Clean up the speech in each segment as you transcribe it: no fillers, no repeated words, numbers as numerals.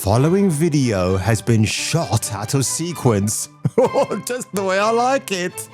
following video has been shot out of sequence. Just the way I like it.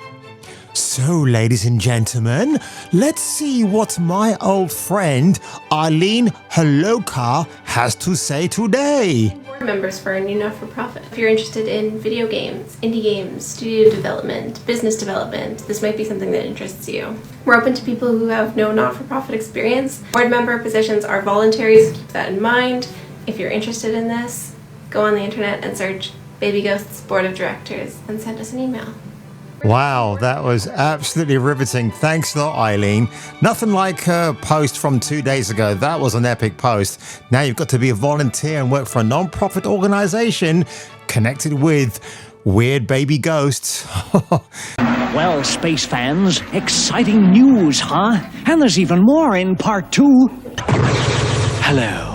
So, ladies and gentlemen, let's see what my old friend Eileen Holoka has to say today. Board members for a new not-for-profit. If you're interested in video games, indie games, studio development, business development, this might be something that interests you. We're open to people who have no not-for-profit experience. Board member positions are voluntary, so keep that in mind. If you're interested in this, go on the internet and search Baby Ghost's Board of Directors and send us an email. Wow, that was absolutely riveting. Thanks a lot, Eileen. Nothing like her post from 2 days ago. That was an epic post. Now you've got to be a volunteer and work for a non-profit organization connected with weird baby ghosts. Well, space fans, exciting news, huh? And there's even more in part 2. Hello,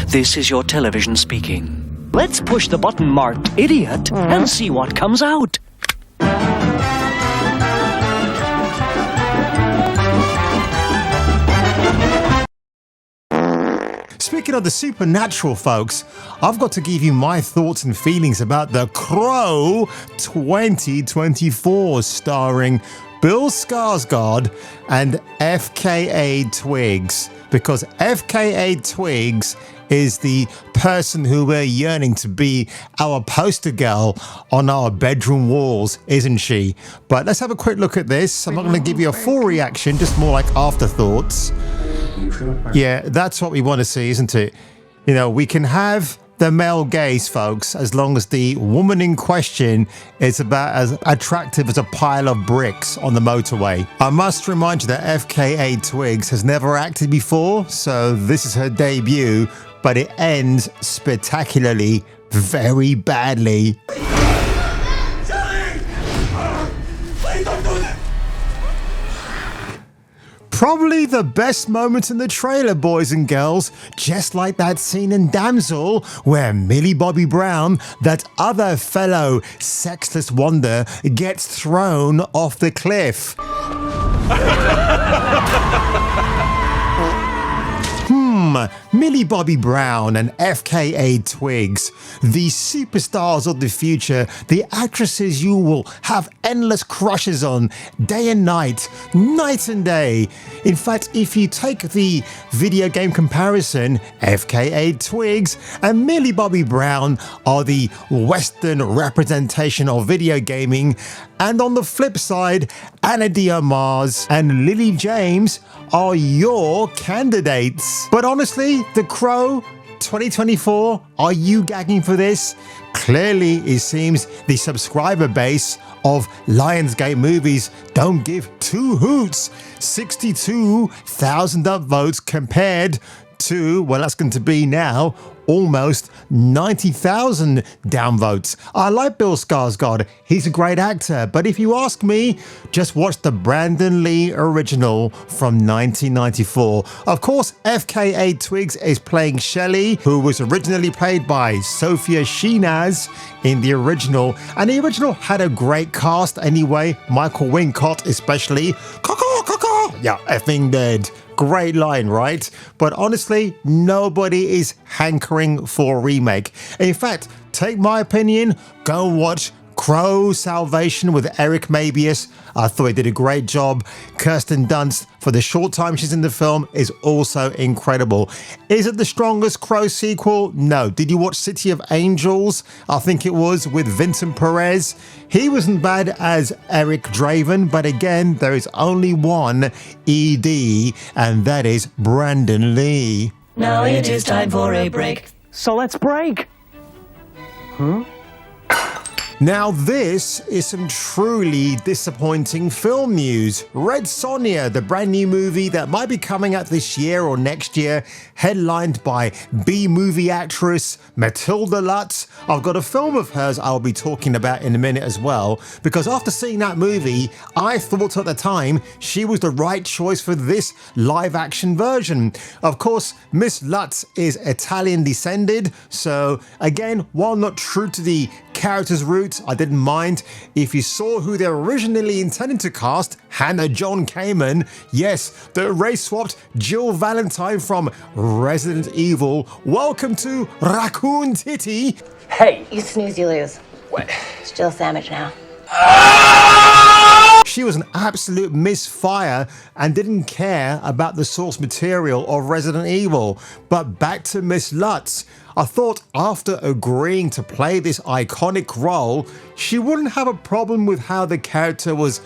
this is your television speaking. Let's push the button marked idiot and see what comes out. Speaking of the supernatural, folks, I've got to give you my thoughts and feelings about The Crow 2024, starring Bill Skarsgård and FKA Twigs, because FKA Twigs is the person who we're yearning to be our poster girl on our bedroom walls, isn't she? But let's have a quick look at this. I'm not going to give you a full reaction, just more like afterthoughts. Yeah, that's what we want to see, isn't it? You know, we can have the male gaze, folks, as long as the woman in question is about as attractive as a pile of bricks on the motorway. I must remind you that FKA Twigs has never acted before, so this is her debut, but it ends spectacularly, very badly. Probably the best moment in the trailer, boys and girls, just like that scene in Damsel where Millie Bobby Brown, that other fellow sexless wonder, gets thrown off the cliff. Millie Bobby Brown and FKA Twigs, the superstars of the future, the actresses you will have endless crushes on day and night and day. In fact, if you take the video game comparison, FKA Twigs and Millie Bobby Brown are the Western representation of video gaming, and on the flip side, Ana de Armas and Lily James are your candidates. But honestly, The Crow 2024, are you gagging for this? Clearly, it seems the subscriber base of Lionsgate Movies don't give two hoots. 62,000 upvotes compared to, well, that's going to be now almost 90,000 downvotes. I like Bill Skarsgård. He's a great actor. But if you ask me, just watch the Brandon Lee original from 1994. Of course, FKA Twigs is playing Shelley, who was originally played by Sophia Shinaz in the original. And the original had a great cast anyway. Michael Wincott especially. Yeah, effing dead. Great line, right? But honestly, nobody is hankering for a remake. In fact, take my opinion, go watch Crow Salvation with Eric Mabius. I thought he did a great job. Kirsten Dunst, for the short time she's in the film, is also incredible. Is it the strongest Crow sequel? No. Did you watch City of Angels? I think it was, with Vincent Perez. He wasn't bad as Eric Draven, but again, there is only one ED, and that is Brandon Lee. Now it is time for a break. So let's break. Huh? Now this is some truly disappointing film news. Red Sonja, the brand new movie that might be coming out this year or next year, headlined by B-movie actress Matilda Lutz. I've got a film of hers I'll be talking about in a minute as well, because after seeing that movie, I thought at the time she was the right choice for this live action version. Of course, Miss Lutz is Italian descended, so again, while not true to the character's route, I didn't mind. If you saw who they originally intended to cast, Hannah John Kamen, yes, the race-swapped Jill Valentine from Resident Evil. Welcome to Raccoon Titty. Hey! You snooze, you lose. What? It's Jill Sandwich now. She was an absolute misfire and didn't care about the source material of Resident Evil. But back to Miss Lutz. I thought after agreeing to play this iconic role, she wouldn't have a problem with how the character was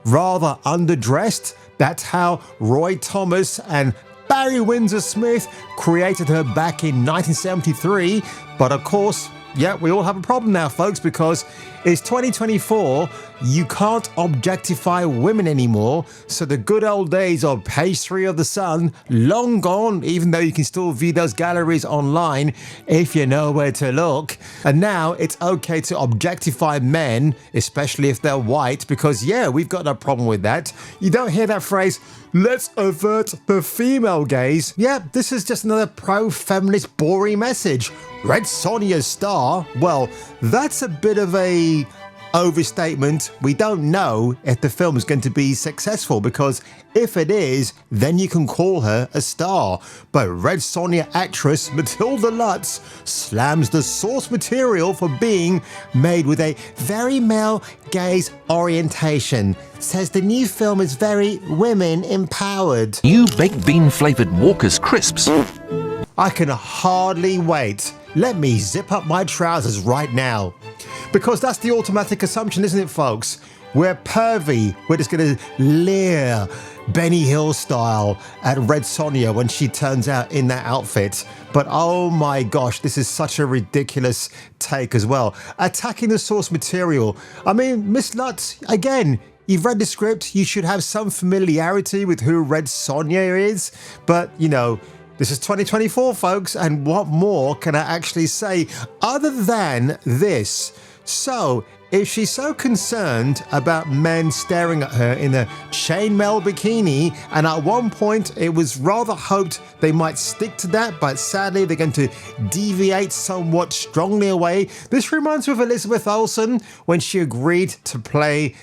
rather underdressed. That's how Roy Thomas and Barry Windsor Smith created her back in 1973. But of course, yeah, we all have a problem now, folks, because it's 2024. You can't objectify women anymore. So the good old days of page 3 of The Sun, long gone, even though you can still view those galleries online if you know where to look. And now it's okay to objectify men, especially if they're white, because yeah, we've got no problem with that. You don't hear that phrase, let's avert the female gaze. Yeah, this is just another pro-feminist boring message. Red Sonja's star, well, that's a bit of a overstatement. We don't know if the film is going to be successful, because if it is, then you can call her a star. But Red Sonja actress Matilda Lutz slams the source material for being made with a very male gaze orientation. Says the new film is very women empowered. New baked bean flavoured Walker's crisps. I can hardly wait. Let me zip up my trousers right now. Because that's the automatic assumption, isn't it, folks? We're pervy. We're just going to leer Benny Hill style at Red Sonja when she turns out in that outfit. But oh my gosh, this is such a ridiculous take as well. Attacking the source material. I mean, Miss Lutz, again, you've read the script. You should have some familiarity with who Red Sonja is. But, you know, this is 2024, folks, and what more can I actually say other than this? So, if she's so concerned about men staring at her in a chainmail bikini, and at one point it was rather hoped they might stick to that, but sadly they're going to deviate somewhat strongly away. This reminds me of Elizabeth Olsen when she agreed to play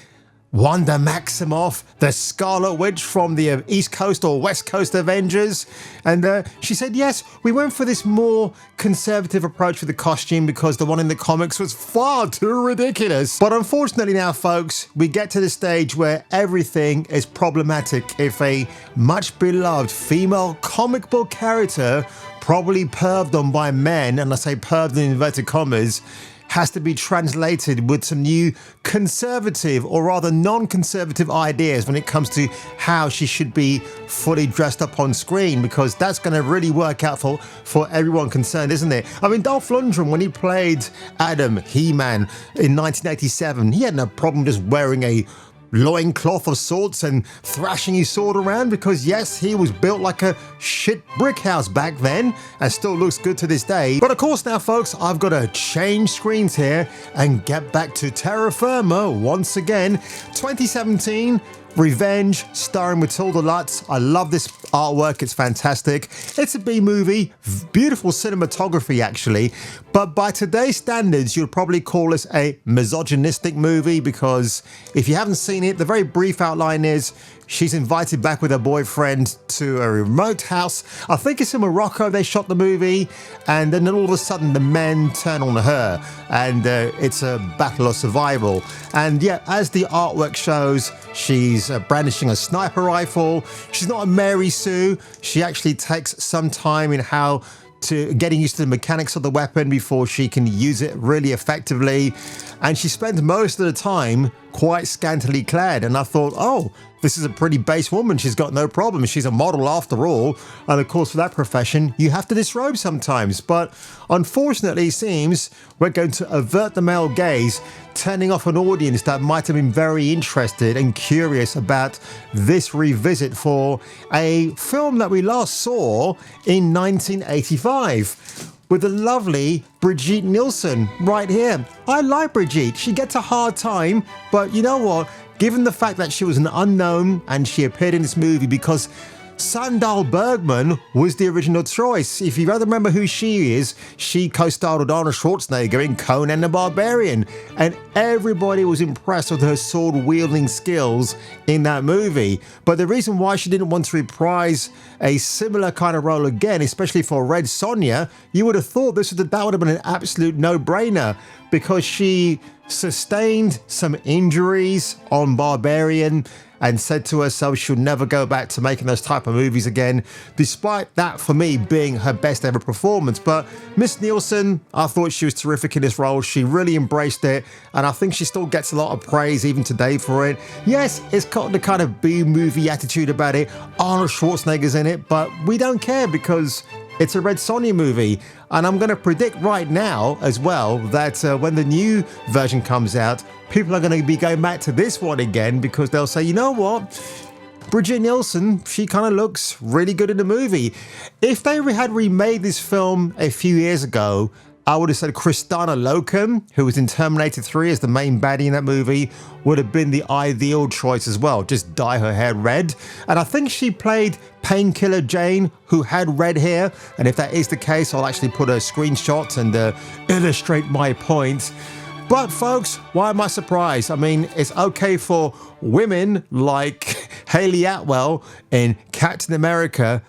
Wanda Maximoff, the Scarlet Witch from the East Coast or West Coast Avengers. And she said, yes, we went for this more conservative approach with the costume because the one in the comics was far too ridiculous. But unfortunately now, folks, we get to the stage where everything is problematic if a much beloved female comic book character, probably perved on by men, and I say perved in inverted commas, has to be translated with some new conservative or rather non-conservative ideas when it comes to how she should be fully dressed up on screen, because that's going to really work out for everyone concerned, isn't it? I mean, Dolph Lundgren, when he played Adam, He-Man in 1987, he had no problem just wearing a loincloth of sorts and thrashing his sword around, because yes, he was built like a shit brick house back then and still looks good to this day. But of course now, folks, I've got to change screens here and get back to Terra Firma once again. 2017 Revenge, starring Matilda Lutz. I love this artwork, it's fantastic. It's a B movie, beautiful cinematography actually, but by today's standards you'd probably call this a misogynistic movie, because if you haven't seen it, the very brief outline is she's invited back with her boyfriend to a remote house. I think it's in Morocco they shot the movie, and then all of a sudden the men turn on her, and it's a battle of survival. And yeah, as the artwork shows, she's brandishing a sniper rifle. She's not a Mary Sue. She actually takes some time in how to getting used to the mechanics of the weapon before she can use it really effectively. And she spends most of the time quite scantily clad. And I thought, oh, this is a pretty base woman. She's got no problem. She's a model after all. And of course, for that profession, you have to disrobe sometimes. But unfortunately, it seems we're going to avert the male gaze, turning off an audience that might have been very interested and curious about this revisit for a film that we last saw in 1985. With the lovely Brigitte Nielsen right here. I like Brigitte. She gets a hard time, but you know what? Given the fact that she was an unknown and she appeared in this movie because Sandahl Bergman was the original choice. If you rather remember who she is, she co-starred with Arnold Schwarzenegger in Conan the Barbarian, and everybody was impressed with her sword-wielding skills in that movie. But the reason why she didn't want to reprise a similar kind of role again, especially for Red Sonja, you would have thought that would have been an absolute no-brainer, because she sustained some injuries on Barbarian and said to herself she'll never go back to making those type of movies again, despite that, for me, being her best ever performance. But Miss Nielsen, I thought she was terrific in this role. She really embraced it, and I think she still gets a lot of praise even today for it. Yes, it's got the kind of B-movie attitude about it. Arnold Schwarzenegger's in it, but we don't care because it's a Red Sonja movie. And I'm going to predict right now as well that when the new version comes out, people are going to be going back to this one again, because they'll say, you know what? Bridget Nielsen, she kind of looks really good in the movie. If they had remade this film a few years ago, I would have said Kristanna Loken, who was in Terminator 3 as the main baddie in that movie, would have been the ideal choice as well. Just dye her hair red. And I think she played Painkiller Jane, who had red hair. And if that is the case, I'll actually put a screenshot and illustrate my point. But folks, why am I surprised? I mean, it's okay for women like Hayley Atwell in Captain America,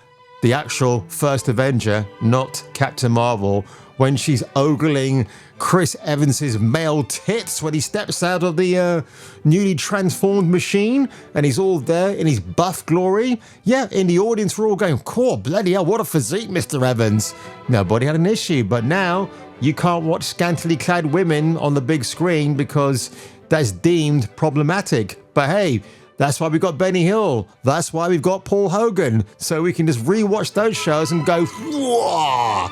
the actual first Avenger, not Captain Marvel, when she's ogling Chris Evans's male tits when he steps out of the newly transformed machine and he's all there in his buff glory. Yeah, in the audience we're all going, cool, bloody hell, what a physique, Mr. Evans. Nobody had an issue, but now you can't watch scantily clad women on the big screen because that's deemed problematic. But hey, that's why we've got Benny Hill. That's why we've got Paul Hogan. So we can just rewatch those shows and go, whoa.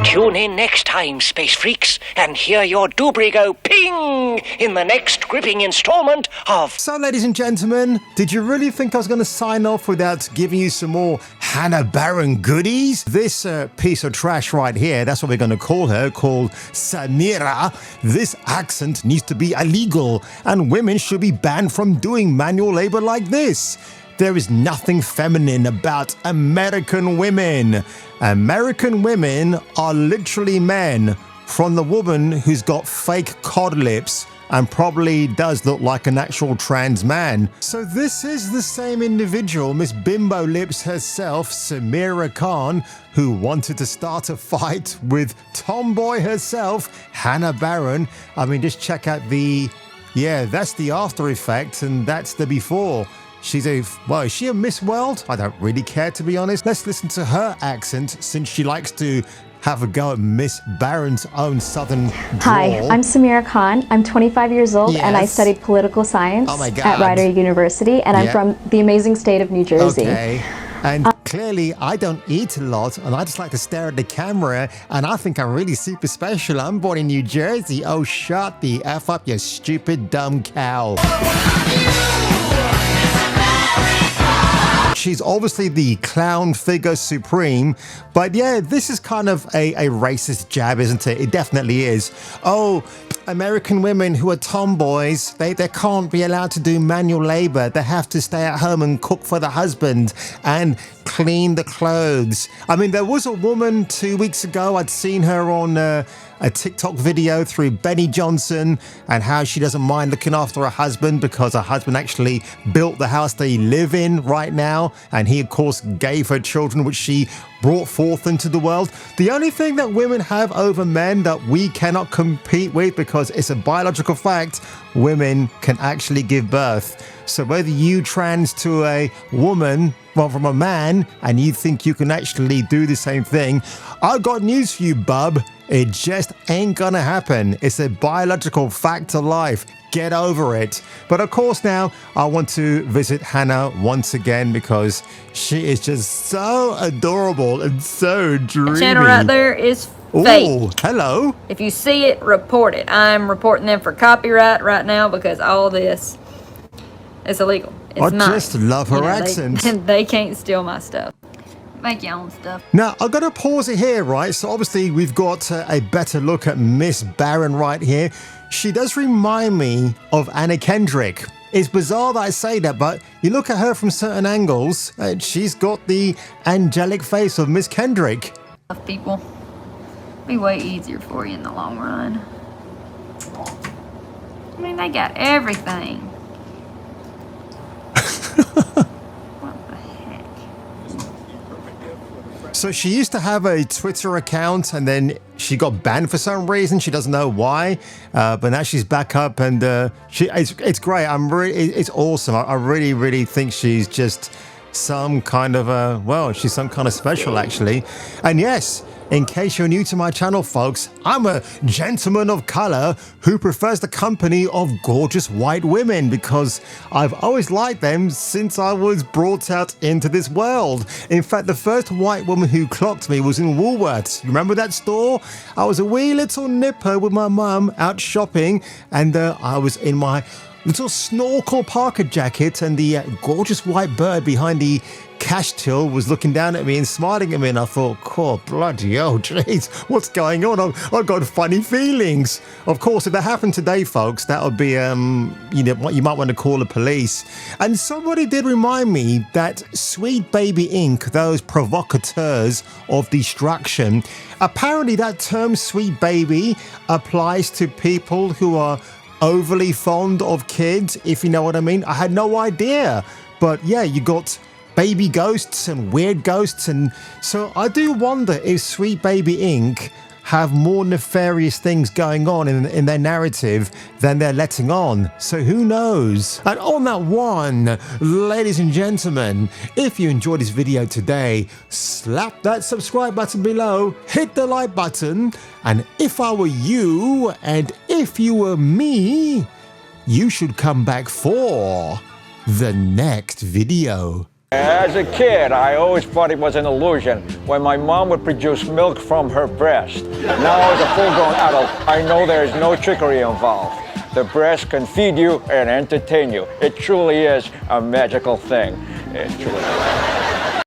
Tune in next time, Space Freaks, and hear your doobry go ping in the next gripping installment of... So, ladies and gentlemen, did you really think I was going to sign off without giving you some more Hannah Barron goodies? This piece of trash right here, that's what we're going to call her, called Samira. This accent needs to be illegal, and women should be banned from doing manual labor like this. There is nothing feminine about American women. American women are literally men, from the woman who's got fake cod lips and probably does look like an actual trans man. So this is the same individual, Miss Bimbo Lips herself, Samira Khan, who wanted to start a fight with tomboy herself, Hannah Barron. I mean, just check out that's the after effect, and that's the before. Is she a Miss World? I don't really care, to be honest. Let's listen to her accent, since she likes to have a go at Miss Barron's own southern drawl. Hi, I'm Samira Khan. I'm 25 years old, and I studied political science at Rider University, and I'm from the amazing state of New Jersey. Okay. And clearly, I don't eat a lot, and I just like to stare at the camera, and I think I'm really super special. I'm born in New Jersey. Oh, shut the F up, you stupid, dumb cow. She's obviously the clown figure supreme, but yeah, this is kind of a racist jab, isn't it? It definitely is. Oh, American women who are tomboys, they can't be allowed to do manual labor. They have to stay at home and cook for the husband and clean the clothes. I mean, there was a woman 2 weeks ago, I'd seen her on a TikTok video through Benny Johnson, and how she doesn't mind looking after her husband because her husband actually built the house they live in right now, and he of course gave her children which she brought forth into the world. The only thing that women have over men that we cannot compete with, because it's a biological fact, women can actually give birth. So whether you trans to a woman from a man and you think you can actually do the same thing, I've got news for you, bub. It just ain't gonna happen. It's a biological fact of life. Get over it. But of course now I want to visit Hannah once again because she is just so adorable and so dreamy. Channel right there is fake. Oh, hello. If you see it, report it. I'm reporting them for copyright right now because all this is illegal. It's I mine. just love her accent. They can't steal my stuff. Make your own stuff. Now, I've got to pause it here, right? So obviously we've got a better look at Miss Barron right here. She does remind me of Anna Kendrick. It's bizarre that I say that, but you look at her from certain angles, and she's got the angelic face of Miss Kendrick. People, be way easier for you in the long run. I mean, they got everything. What the heck? So she used to have a Twitter account, and then she got banned for some reason. She doesn't know why, but now she's back up, and it's great. It's awesome. I really think she's just some kind of she's some kind of special actually. And yes, in case you're new to my channel, folks, I'm a gentleman of color who prefers the company of gorgeous white women because I've always liked them since I was brought out into this world. In fact, the first white woman who clocked me was in Woolworths. You remember that store? I was a wee little nipper with my mum out shopping, and I was in my little snorkel parka jacket, and the gorgeous white bird behind the cash till was looking down at me and smiling at me, and I thought, "Cool, bloody hell, jeez, what's going on? I've got funny feelings." Of course, if that happened today, folks, that would be, what you might want to call the police. And somebody did remind me that Sweet Baby Inc., those provocateurs of destruction, apparently that term Sweet Baby applies to people who are overly fond of kids, if you know what I mean. I had no idea. But yeah, you got baby ghosts and weird ghosts, and so I do wonder if Sweet Baby Inc. have more nefarious things going on in their narrative than they're letting on. So who knows? And on that one, ladies and gentlemen, if you enjoyed this video today, slap that subscribe button below, hit the like button, and if I were you, and if you were me, you should come back for the next video. As a kid, I always thought it was an illusion when my mom would produce milk from her breast. Now, as a full-grown adult, I know there is no trickery involved. The breast can feed you and entertain you. It truly is a magical thing. It truly is.